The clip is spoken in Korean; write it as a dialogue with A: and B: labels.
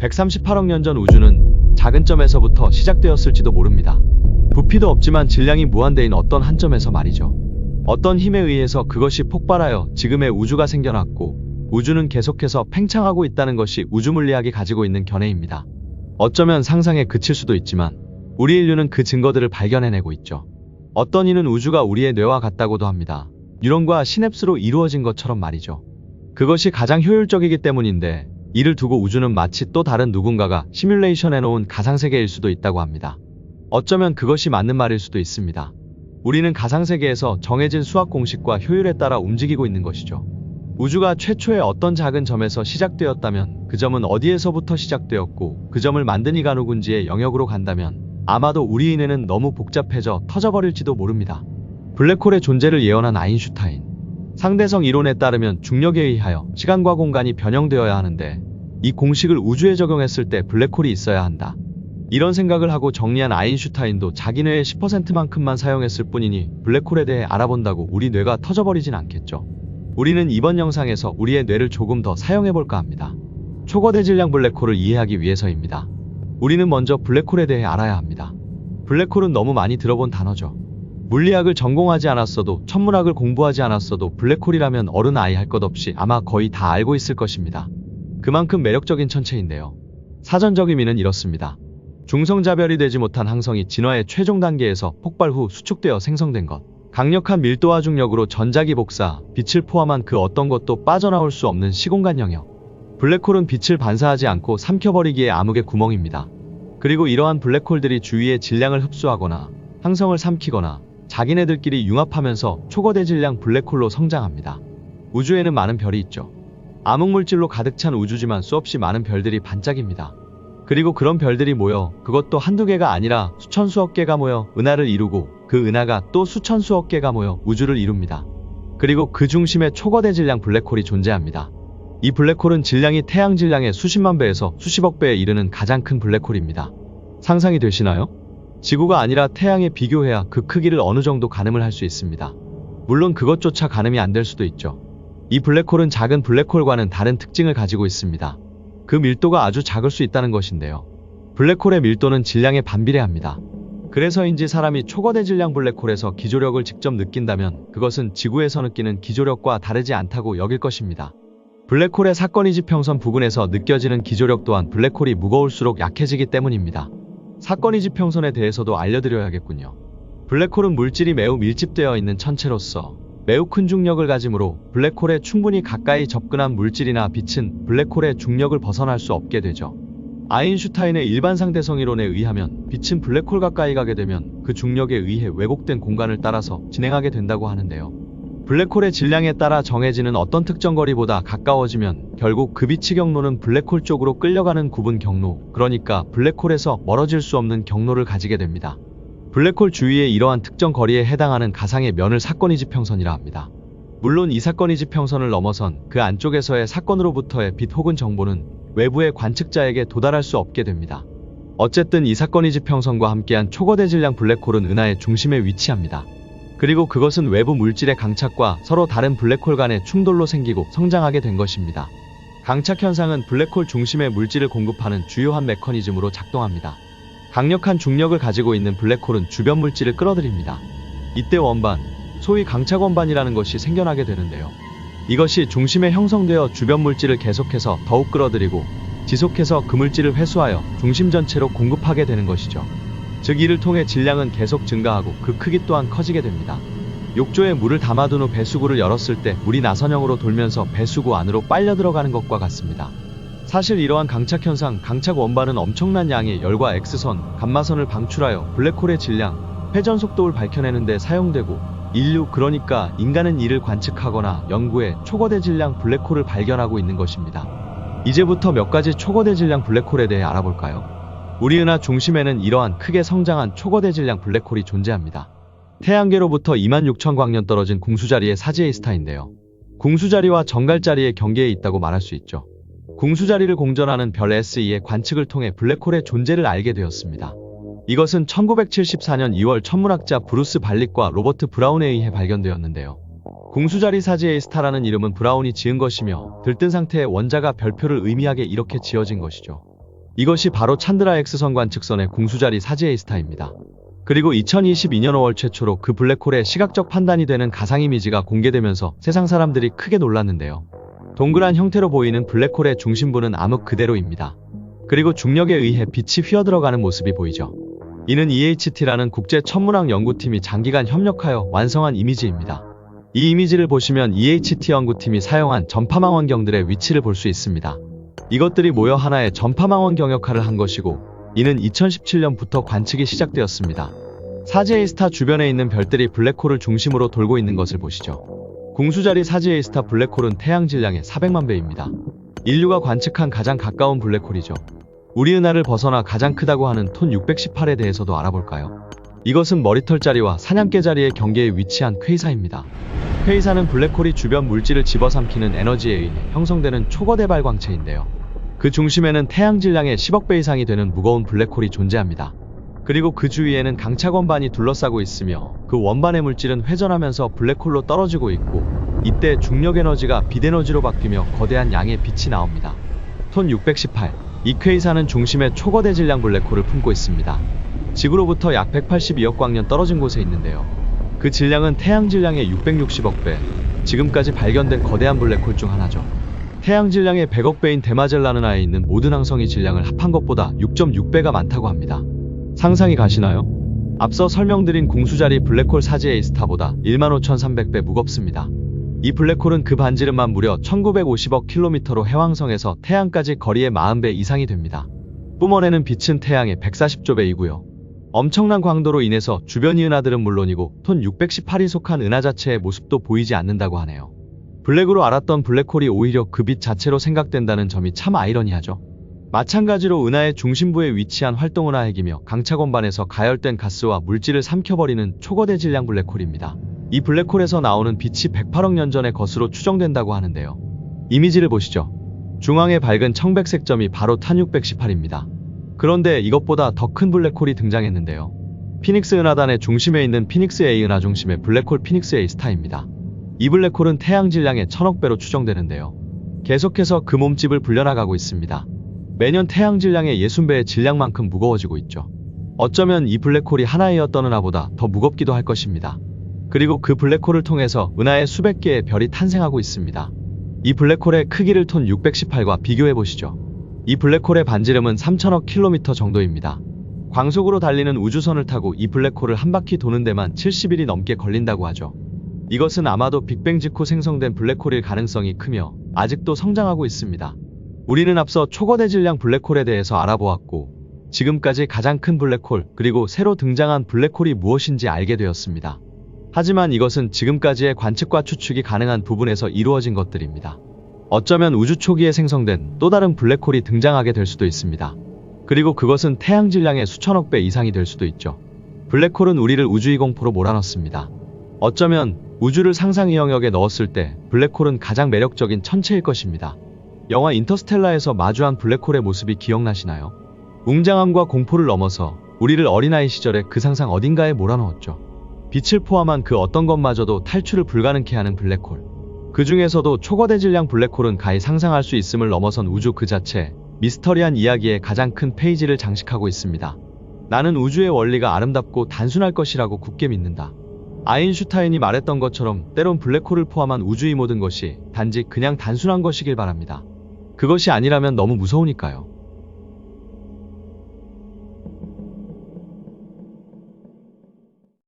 A: 138억 년 전 우주는 작은 점에서부터 시작되었을지도 모릅니다. 부피도 없지만 질량이 무한대인 어떤 한 점에서 말이죠. 어떤 힘에 의해서 그것이 폭발하여 지금의 우주가 생겨났고 우주는 계속해서 팽창하고 있다는 것이 우주물리학이 가지고 있는 견해입니다. 어쩌면 상상에 그칠 수도 있지만 우리 인류는 그 증거들을 발견해내고 있죠. 어떤 이는 우주가 우리의 뇌와 같다고도 합니다. 뉴런과 시냅스로 이루어진 것처럼 말이죠. 그것이 가장 효율적이기 때문인데 이를 두고 우주는 마치 또 다른 누군가가 시뮬레이션해놓은 가상세계일 수도 있다고 합니다. 어쩌면 그것이 맞는 말일 수도 있습니다. 우리는 가상세계에서 정해진 수학 공식과 효율에 따라 움직이고 있는 것이죠. 우주가 최초의 어떤 작은 점에서 시작되었다면 그 점은 어디에서부터 시작되었고 그 점을 만든 이가 누군지의 영역으로 간다면 아마도 우리 인해는 너무 복잡해져 터져버릴지도 모릅니다. 블랙홀의 존재를 예언한 아인슈타인. 상대성 이론에 따르면 중력에 의하여 시간과 공간이 변형되어야 하는데 이 공식을 우주에 적용했을 때 블랙홀이 있어야 한다. 이런 생각을 하고 정리한 아인슈타인도 자기 뇌의 10%만큼만 사용했을 뿐이니 블랙홀에 대해 알아본다고 우리 뇌가 터져버리진 않겠죠. 우리는 이번 영상에서 우리의 뇌를 조금 더 사용해볼까 합니다. 초거대 질량 블랙홀을 이해하기 위해서입니다. 우리는 먼저 블랙홀에 대해 알아야 합니다. 블랙홀은 너무 많이 들어본 단어죠. 물리학을 전공하지 않았어도 천문학을 공부하지 않았어도 블랙홀이라면 어른 아이 할 것 없이 아마 거의 다 알고 있을 것입니다. 그만큼 매력적인 천체인데요. 사전적 의미는 이렇습니다. 중성자별이 되지 못한 항성이 진화의 최종 단계에서 폭발 후 수축되어 생성된 것. 강력한 밀도와 중력으로 전자기 복사, 빛을 포함한 그 어떤 것도 빠져나올 수 없는 시공간 영역. 블랙홀은 빛을 반사하지 않고 삼켜버리기에 암흑의 구멍입니다. 그리고 이러한 블랙홀들이 주위의 질량을 흡수하거나 항성을 삼키거나 자기네들끼리 융합하면서 초거대 질량 블랙홀로 성장합니다. 우주에는 많은 별이 있죠. 암흑물질로 가득 찬 우주지만 수없이 많은 별들이 반짝입니다. 그리고 그런 별들이 모여 그것도 한두 개가 아니라 수천 수억 개가 모여 은하를 이루고 그 은하가 또 수천 수억 개가 모여 우주를 이룹니다. 그리고 그 중심에 초거대 질량 블랙홀이 존재합니다. 이 블랙홀은 질량이 태양 질량의 수십만 배에서 수십억 배에 이르는 가장 큰 블랙홀입니다. 상상이 되시나요? 지구가 아니라 태양에 비교해야 그 크기를 어느 정도 가늠을 할 수 있습니다. 물론 그것조차 가늠이 안 될 수도 있죠. 이 블랙홀은 작은 블랙홀과는 다른 특징을 가지고 있습니다. 그 밀도가 아주 작을 수 있다는 것인데요. 블랙홀의 밀도는 질량에 반비례합니다. 그래서인지 사람이 초거대 질량 블랙홀에서 기조력을 직접 느낀다면 그것은 지구에서 느끼는 기조력과 다르지 않다고 여길 것입니다. 블랙홀의 사건이 지평선 부근에서 느껴지는 기조력 또한 블랙홀이 무거울수록 약해지기 때문입니다. 사건이 지평선에 대해서도 알려드려야겠군요. 블랙홀은 물질이 매우 밀집되어 있는 천체로서 매우 큰 중력을 가지므로 블랙홀에 충분히 가까이 접근한 물질이나 빛은 블랙홀의 중력을 벗어날 수 없게 되죠. 아인슈타인의 일반 상대성 이론에 의하면 빛은 블랙홀 가까이 가게 되면 그 중력에 의해 왜곡된 공간을 따라서 진행하게 된다고 하는데요. 블랙홀의 질량에 따라 정해지는 어떤 특정 거리보다 가까워지면 결국 그 빛의 경로는 블랙홀 쪽으로 끌려가는 구분 경로, 그러니까 블랙홀에서 멀어질 수 없는 경로를 가지게 됩니다. 블랙홀 주위의 이러한 특정 거리에 해당하는 가상의 면을 사건이 지평선이라 합니다. 물론 이 사건이 지평선을 넘어선 그 안쪽에서의 사건으로부터의 빛 혹은 정보는 외부의 관측자에게 도달할 수 없게 됩니다. 어쨌든 이 사건이 지평선과 함께한 초거대 질량 블랙홀은 은하의 중심에 위치합니다. 그리고 그것은 외부 물질의 강착과 서로 다른 블랙홀 간의 충돌로 생기고 성장하게 된 것입니다. 강착 현상은 블랙홀 중심의 물질을 공급하는 주요한 메커니즘으로 작동합니다. 강력한 중력을 가지고 있는 블랙홀은 주변 물질을 끌어들입니다. 이때 원반, 소위 강착 원반이라는 것이 생겨나게 되는데요. 이것이 중심에 형성되어 주변 물질을 계속해서 더욱 끌어들이고 지속해서 그 물질을 회수하여 중심 전체로 공급하게 되는 것이죠. 즉 이를 통해 질량은 계속 증가하고 그 크기 또한 커지게 됩니다. 욕조에 물을 담아둔 후 배수구를 열었을 때 물이 나선형으로 돌면서 배수구 안으로 빨려 들어가는 것과 같습니다. 사실 이러한 강착 현상, 강착 원반은 엄청난 양의 열과 X선, 감마선을 방출하여 블랙홀의 질량, 회전 속도를 밝혀내는 데 사용되고 인류, 그러니까 인간은 이를 관측하거나 연구해 초거대 질량 블랙홀을 발견하고 있는 것입니다. 이제부터 몇 가지 초거대 질량 블랙홀에 대해 알아볼까요? 우리 은하 중심에는 이러한 크게 성장한 초거대 질량 블랙홀이 존재합니다. 태양계로부터 26,000광년 떨어진 궁수자리의 사지에이스타인데요. 궁수자리와 정갈자리의 경계에 있다고 말할 수 있죠. 궁수자리를 공전하는 별 SE의 관측을 통해 블랙홀의 존재를 알게 되었습니다. 이것은 1974년 2월 천문학자 브루스 발릭과 로버트 브라운에 의해 발견되었는데요. 궁수자리 사지에이 스타라는 이름은 브라운이 지은 것이며 들뜬 상태의 원자가 별표를 의미하게 이렇게 지어진 것이죠. 이것이 바로 찬드라 X선 관측선의 공수자리 사지에이스타입니다. 그리고 2022년 5월 최초로 그 블랙홀의 시각적 판단이 되는 가상 이미지가 공개되면서 세상 사람들이 크게 놀랐는데요. 동그란 형태로 보이는 블랙홀의 중심부는 암흑 그대로입니다. 그리고 중력에 의해 빛이 휘어들어가는 모습이 보이죠. 이는 EHT라는 국제 천문학 연구팀이 장기간 협력하여 완성한 이미지입니다. 이 이미지를 보시면 EHT 연구팀이 사용한 전파망원경들의 위치를 볼 수 있습니다. 이것들이 모여 하나의 전파망원경 역할을 한 것이고, 이는 2017년부터 관측이 시작되었습니다. 사지에이스타 주변에 있는 별들이 블랙홀을 중심으로 돌고 있는 것을 보시죠. 공수자리 사지에이스타 블랙홀은 태양 질량의 400만 배입니다. 인류가 관측한 가장 가까운 블랙홀이죠. 우리 은하를 벗어나 가장 크다고 하는 톤 618에 대해서도 알아볼까요? 이것은 머리털자리와 사냥개자리의 경계에 위치한 퀘이사입니다. 퀘이사는 블랙홀이 주변 물질을 집어삼키는 에너지에 의해 형성되는 초거대 발광체인데요. 그 중심에는 태양 질량의 10억 배 이상이 되는 무거운 블랙홀이 존재합니다. 그리고 그 주위에는 강착 원반이 둘러싸고 있으며 그 원반의 물질은 회전하면서 블랙홀로 떨어지고 있고, 이때 중력 에너지가 빛 에너지로 바뀌며 거대한 양의 빛이 나옵니다. 톤 618. 이 퀘이사는 중심에 초거대 질량 블랙홀을 품고 있습니다. 지구로부터 약 182억 광년 떨어진 곳에 있는데요. 그 질량은 태양 질량의 660억 배, 지금까지 발견된 거대한 블랙홀 중 하나죠. 태양 질량의 100억 배인 대마젤란 은하에 있는 모든 항성이 질량을 합한 것보다 6.6배가 많다고 합니다. 상상이 가시나요? 앞서 설명드린 공수자리 블랙홀 사지에이스타보다 15,300배 무겁습니다. 이 블랙홀은 그 반지름만 무려 1950억 킬로미터로 해왕성에서 태양까지 거리의 40배 이상이 됩니다. 뿜어내는 빛은 태양의 140조 배이고요. 엄청난 광도로 인해서 주변의 은하들은 물론이고 톤 618이 속한 은하 자체의 모습도 보이지 않는다고 하네요. 블랙으로 알았던 블랙홀이 오히려 그 빛 자체로 생각된다는 점이 참 아이러니하죠. 마찬가지로 은하의 중심부에 위치한 활동은하 핵이며 강착원반에서 가열된 가스와 물질을 삼켜버리는 초거대 질량 블랙홀입니다. 이 블랙홀에서 나오는 빛이 108억 년 전의 것으로 추정된다고 하는데요. 이미지를 보시죠. 중앙의 밝은 청백색 점이 바로 탄 618입니다. 그런데 이것보다 더 큰 블랙홀이 등장했는데요. 피닉스 은하단의 중심에 있는 피닉스 A 은하 중심의 블랙홀 피닉스 A 스타입니다. 이 블랙홀은 태양 질량의 1000억 배로 추정되는데요. 계속해서 그 몸집을 불려나가고 있습니다. 매년 태양 질량의 60배의 질량만큼 무거워지고 있죠. 어쩌면 이 블랙홀이 하나의 어떤 은하보다 더 무겁기도 할 것입니다. 그리고 그 블랙홀을 통해서 은하의 수백 개의 별이 탄생하고 있습니다. 이 블랙홀의 크기를 톤 618과 비교해보시죠. 이 블랙홀의 반지름은 3000억 킬로미터 정도입니다. 광속으로 달리는 우주선을 타고 이 블랙홀을 한 바퀴 도는 데만 70일이 넘게 걸린다고 하죠. 이것은 아마도 빅뱅 직후 생성된 블랙홀일 가능성이 크며 아직도 성장하고 있습니다. 우리는 앞서 초거대 질량 블랙홀에 대해서 알아보았고, 지금까지 가장 큰 블랙홀, 그리고 새로 등장한 블랙홀이 무엇인지 알게 되었습니다. 하지만 이것은 지금까지의 관측과 추측이 가능한 부분에서 이루어진 것들입니다. 어쩌면 우주 초기에 생성된 또 다른 블랙홀이 등장하게 될 수도 있습니다. 그리고 그것은 태양 질량의 수천억 배 이상이 될 수도 있죠. 블랙홀은 우리를 우주의 공포로 몰아넣습니다. 어쩌면 우주를 상상의 영역에 넣었을 때 블랙홀은 가장 매력적인 천체일 것입니다. 영화 인터스텔라에서 마주한 블랙홀의 모습이 기억나시나요? 웅장함과 공포를 넘어서 우리를 어린아이 시절에 그 상상 어딘가에 몰아넣었죠. 빛을 포함한 그 어떤 것마저도 탈출을 불가능케 하는 블랙홀. 그 중에서도 초거대 질량 블랙홀은 가히 상상할 수 있음을 넘어선 우주 그 자체, 미스터리한 이야기의 가장 큰 페이지를 장식하고 있습니다. 나는 우주의 원리가 아름답고 단순할 것이라고 굳게 믿는다. 아인슈타인이 말했던 것처럼 때론 블랙홀을 포함한 우주의 모든 것이 단지 그냥 단순한 것이길 바랍니다. 그것이 아니라면 너무 무서우니까요.